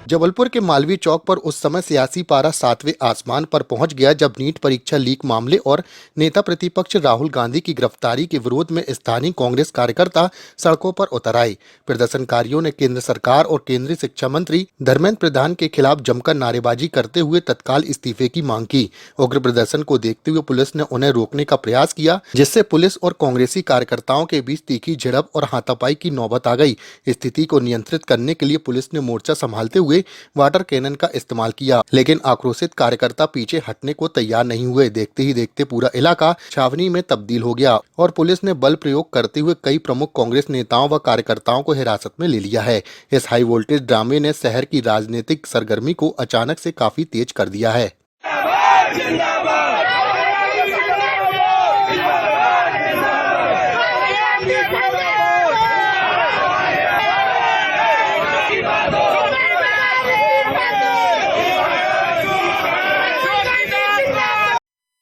जबलपुर के मालवीय चौक पर उस समय सियासी पारा 7वें आसमान पर पहुंच गया जब नीट परीक्षा लीक मामले और नेता प्रतिपक्ष राहुल गांधी की गिरफ्तारी के विरोध में स्थानीय कांग्रेस कार्यकर्ता सड़कों पर उतर आए। प्रदर्शनकारियों ने केंद्र सरकार और केंद्रीय शिक्षा मंत्री धर्मेंद्र प्रधान के खिलाफ जमकर नारेबाजी करते हुए तत्काल इस्तीफे की मांग की। उग्र प्रदर्शन को देखते हुए पुलिस ने उन्हें रोकने का प्रयास किया, जिससे पुलिस और कांग्रेसी कार्यकर्ताओं के बीच तीखी झड़प और हाथापाई की नौबत आ गई। स्थिति को नियंत्रित करने के लिए पुलिस ने मोर्चा संभालते हुए वाटर कैनन का इस्तेमाल किया, लेकिन आक्रोशित कार्यकर्ता पीछे हटने को तैयार नहीं हुए। देखते ही देखते पूरा इलाका छावनी में तब्दील हो गया और पुलिस ने बल प्रयोग करते हुए कई प्रमुख कांग्रेस नेताओं व कार्यकर्ताओं को हिरासत में ले लिया है। इस हाई वोल्टेज ड्रामे ने शहर की राजनीतिक सरगर्मी को अचानक से काफी तेज कर दिया है।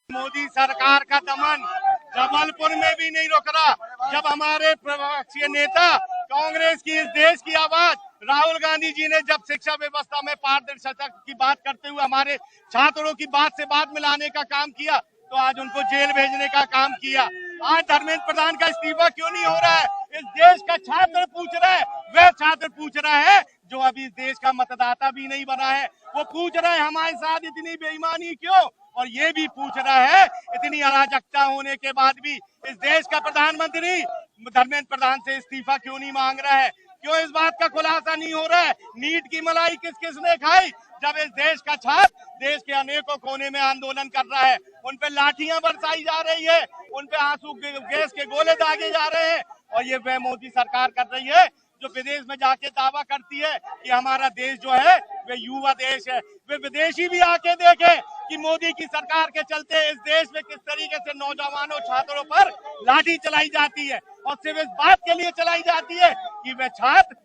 मोदी सरकार का दमन जबलपुर में भी नहीं रुक रहा। जब हमारे प्रवक्ता नेता कांग्रेस की इस देश की आवाज राहुल गांधी जी ने जब शिक्षा व्यवस्था में पारदर्शिता की बात करते हुए हमारे छात्रों की बात से बात मिलाने का काम किया, तो आज उनको जेल भेजने का काम किया। आज धर्मेंद्र प्रधान का इस्तीफा क्यों नहीं हो रहा है? इस देश का छात्र पूछ रहा है, वह छात्र पूछ रहा है जो अभी इस देश का मतदाता भी नहीं बना है। वो पूछ रहा है हमारे साथ इतनी बेईमानी क्यों, और ये भी पूछ रहा है इतनी अराजकता होने के बाद भी इस देश का प्रधानमंत्री धर्मेंद्र प्रधान से इस्तीफा क्यों नहीं मांग रहा है? क्यों इस बात का खुलासा नहीं हो रहा है? नीट की मलाई किस किसने खाई? जब इस देश का छात्र देश के अनेकों कोने में आंदोलन कर रहा है, उन पे लाठियां बरसाई जा रही है, उन पे आंसू गैस के गोले दागे जा रहे हैं, और ये वह मोदी सरकार कर रही है जो विदेश में जाके दावा करती है कि हमारा देश जो है वे युवा देश है। वे विदेशी भी आके देखे कि मोदी की सरकार के चलते इस देश में किस तरीके से नौजवानों छात्रों पर लाठी चलाई जाती है, और सिर्फ इस बात के लिए चलाई जाती है कि वे छात्र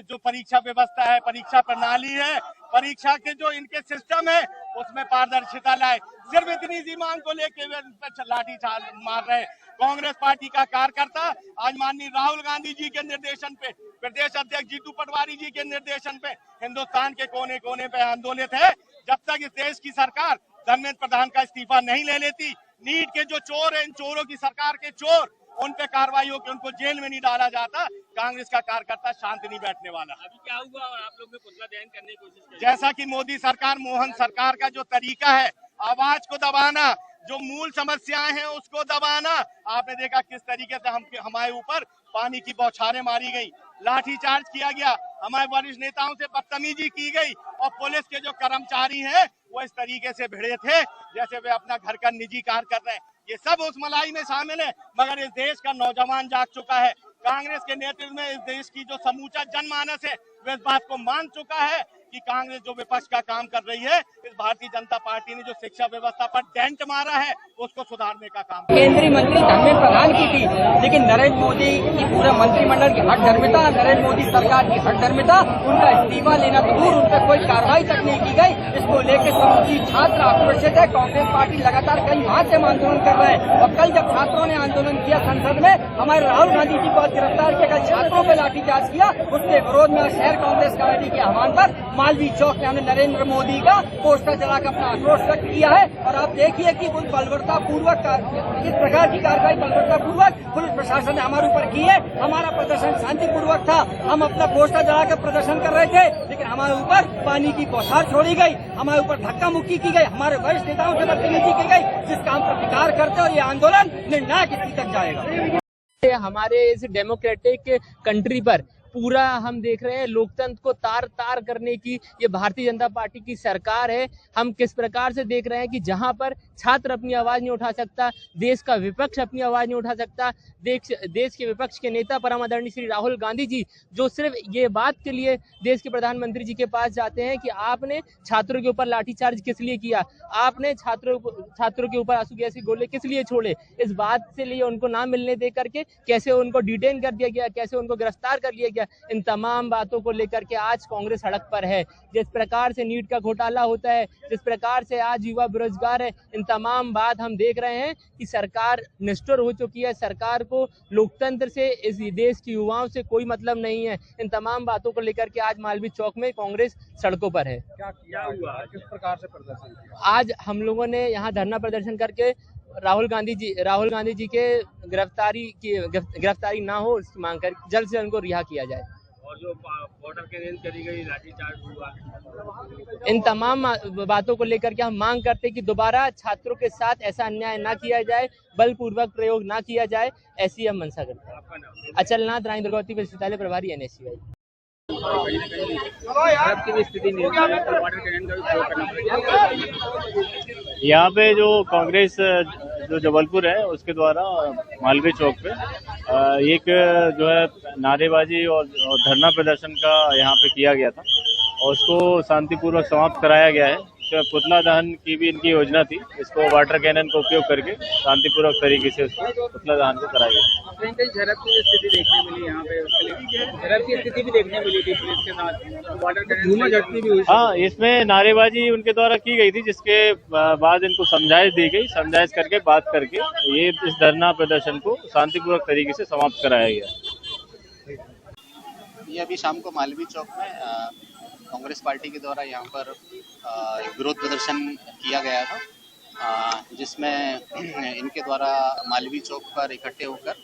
जो परीक्षा व्यवस्था है, परीक्षा प्रणाली है, परीक्षा के जो इनके सिस्टम है उसमें पारदर्शिता लाए। सिर्फ इतनी सी मांग को लेके वे लाठी मार रहे हैं। कांग्रेस पार्टी का कार्यकर्ता आज माननीय राहुल गांधी जी के निर्देशन पे, प्रदेश अध्यक्ष जीतू पटवारी जी के निर्देशन पे हिंदुस्तान के कोने कोने पे आंदोलित है। जब तक इस देश की सरकार धर्मेंद्र प्रधान का इस्तीफा नहीं ले लेती, नीट के जो चोर हैं, इन चोरों की सरकार के चोर, उन पे कार्रवाई होकर उनको जेल में नहीं डाला जाता, कांग्रेस का कार्यकर्ता शांत नहीं बैठने वाला। अभी क्या हुआ और आप लोग ने पुतला दहन करने की कोशिश की? जैसा कि मोदी सरकार, मोहन सरकार का जो तरीका है आवाज को दबाना, जो मूल समस्याएं हैं उसको दबाना, आपने देखा किस तरीके से हमारे ऊपर पानी की बौछारें मारी गई, लाठीचार्ज किया गया, हमारे वरिष्ठ नेताओं से बदतमीजी की गई, और पुलिस के जो कर्मचारी हैं वो इस तरीके से भिड़े थे जैसे वे अपना घर का निजी कार्य कर रहे हैं। ये सब उस मलाई में शामिल है, मगर इस देश का नौजवान जाग चुका है। कांग्रेस के नेतृत्व में इस देश की जो समूचा जनमानस है वह इस बात को मान चुका है कि कांग्रेस जो विपक्ष का काम कर रही है, इस भारतीय जनता पार्टी ने जो शिक्षा व्यवस्था पर डेंट मारा है उसको सुधारने का काम। केंद्रीय मंत्री धर्मेंद्र प्रधान की थी, लेकिन नरेंद्र मोदी की पूरे मंत्रिमंडल की हठधर्मिता, नरेंद्र मोदी सरकार की हठधर्मिता, उनका इस्तीफा लेना तो दूर, उन पर कोई कार्रवाई तक नहीं की गई। इसको लेकर समूची छात्र आक्रोशित है। कांग्रेस पार्टी लगातार कई माह से आंदोलन कर रहे हैं, और कल जब छात्रों ने आंदोलन किया संसद में, हमारे राहुल गांधी जी को गिरफ्तार किया, कल छात्रों पर लाठीचार्ज किया, उसके विरोध में शहर कांग्रेस कमेटी के आह्वान पर मालवीय चौक में हमने नरेंद्र मोदी का पोस्टर जलाकर अपना आक्रोश व्यक्त किया है। और आप देखिए कि बलवत्ता पूर्वक इस प्रकार की कार्रवाई बलवत्ता पूर्वक पुलिस प्रशासन ने हमारे ऊपर की है। हमारा प्रदर्शन शांतिपूर्वक था, हम अपना पोस्टर जलाकर प्रदर्शन कर रहे थे, लेकिन हमारे ऊपर पानी की बौछार छोड़ी गई, हमारे ऊपर धक्का मुक्की की गई, हमारे वरिष्ठ नेताओं से बदतमीजी की गई, जिसका हम प्रतिकार करते और ये आंदोलन निर्णायक स्थिति तक जाएगा। हमारे इस डेमोक्रेटिक कंट्री पर पूरा हम देख रहे हैं लोकतंत्र को तार तार करने की ये भारतीय जनता पार्टी की सरकार है। हम किस प्रकार से देख रहे हैं कि जहां पर छात्र अपनी आवाज नहीं उठा सकता, देश का विपक्ष अपनी आवाज नहीं उठा सकता, देश के विपक्ष के नेता परम आदरणीय श्री राहुल गांधी जी जो सिर्फ ये बात के लिए देश के प्रधानमंत्री जी के पास जाते हैं कि आपने छात्रों के ऊपर लाठीचार्ज किस लिए किया, आपने छात्रों के ऊपर आंसू गैस के गोले किस लिए छोड़े, इस बात से लिए उनको ना मिलने दे करके कैसे उनको डिटेन कर दिया गया, कैसे उनको गिरफ्तार कर लिया गया, क्या, इन तमाम बातों को लेकर के आज कांग्रेस सड़क पर है। जिस प्रकार से नीट का घोटाला होता है, जिस प्रकार से आज युवा बेरोजगार है, इन तमाम बात हम देख रहे हैं कि सरकार निष्ठुर हो चुकी है। सरकार को लोकतंत्र से, इस देश के युवाओं से कोई मतलब नहीं है। इन तमाम बातों को लेकर के आज मालवीय चौक में कांग्रेस सड़कों पर है। क्या हुआ, किस प्रकार से प्रदर्शन किया? आज हम लोगों ने यहाँ धरना प्रदर्शन करके राहुल गांधी जी के गिरफ्तारी ना हो उसकी मांग कर जल्द से उनको रिहा किया जाए। और जो बॉर्डर के रेंज करी गई, लाठीचार्ज हुआ, इन तमाम बातों को लेकर के हम मांग करते हैं कि दोबारा छात्रों के साथ ऐसा अन्याय ना किया जाए, बलपूर्वक प्रयोग ना किया जाए, ऐसी हम मंशा करते हैं। आपका नाम? अचलनाथ रानी दुर्गावती विश्वविद्यालय प्रभारी NSCI। कहीं ना कहीं आपकी भी स्थिति नहीं है, तो बॉर्डर के रेंज का भी प्रयोग करना पड़ेगा। यहाँ पे जो कांग्रेस जो जबलपुर है उसके द्वारा मालवीय चौक पे एक जो है नारेबाजी और धरना प्रदर्शन का यहाँ पे किया गया था और उसको शांतिपूर्वक समाप्त कराया गया है। तो पुतला दहन की भी इनकी योजना थी, इसको वाटर कैनन का उपयोग करके शांतिपूर्वक तरीके से उसको पुतला दहन को कराया गया। कहीं कहीं झड़प की स्थिति देखने मिली यहाँ पे, उसके लिए झड़प की स्थिति भी देखने मिली थी पुलिस के साथ, बॉर्डर के धूमा झटकी भी हुई। हाँ, इसमें नारेबाजी उनके द्वारा की गई थी, जिसके बाद इनको समझाइश दी गई, समझाइश करके बात करके ये इस धरना प्रदर्शन को शांतिपूर्वक तरीके से समाप्त कराया गया। ये अभी शाम को मालवीय चौक में कांग्रेस पार्टी के द्वारा यहाँ पर एक विरोध प्रदर्शन किया गया था, जिसमें इनके द्वारा मालवीय चौक पर इकट्ठे होकर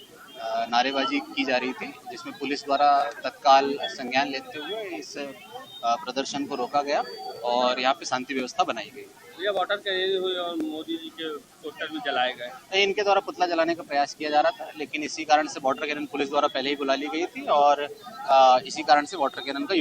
नारेबाजी की जा रही थी, जिसमें पुलिस द्वारा तत्काल संज्ञान लेते हुए इस प्रदर्शन को रोका गया और यहाँ पे शांति व्यवस्था बनाई गई। ये वाटर कैरी हुई और मोदी जी के पोस्टर भी जलाए गए। इनके द्वारा पुतला जलाने का प्रयास किया जा रहा था, लेकिन इसी कारण से वाटर कैनन पुलिस द्वारा पहले ही बुला ली गई थी और इसी कारण से वाटर कैनन का